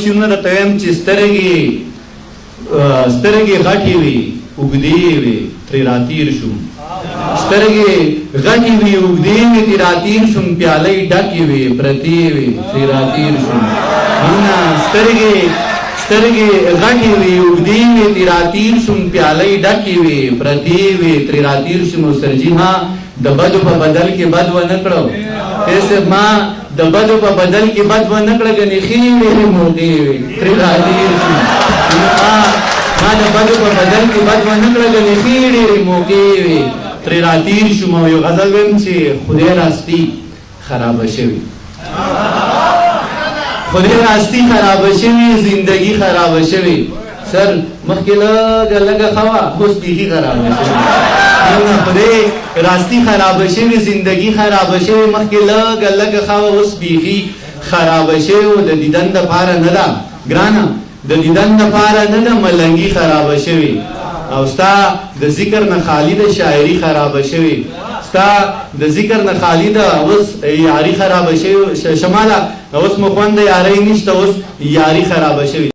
شنو راته وایم چې سترګې غټې وي اوږدې وي ترې راتېر شوم سترګې غټې وي اوږدې وي ترې راتېر شوم پیالۍ ډکې وي پرتې وي ترې راتېر شوم مینه سترګې غټې وي اوږدې وي ترې راتېر شوم پیالۍ ډکې وي پرتې وي ترې راتېر شوم او سرجي ما د بدو په بدل کې بد ونه کړو ایسه ما د بدو په بدل کې بد ونه کړه ګنې ښې وې موقع وې ترې راتېر شوم ما د بدو په بدل کې بد ونه کړه ګنې ښې ډېرې موقع وې ترې راتېر شوم او یو غزل ویم چې خدای راستي خرابه شوي خدای راستي خرابه شوي زندگی خرابه شوي سر مخکې لږه ښه وه اوس بیخي خرابه شوي خدای راستی خرابه شوي زندگی خرابه شوي مخکې لږه ښه وه اوس بیخي خرابه شوي او د دیدن دپاره نه ده ګرانه د دیدن دپاره نه ده ملنګي خرابه شوي او ستا د ذکر نه خالي د شاعري خرابه شوي ستا د ذکر نه خالي د اوس یاري خرابه شوي شماله اوس مو خوند د یارۍ نشته اوس یاري خرابه شوي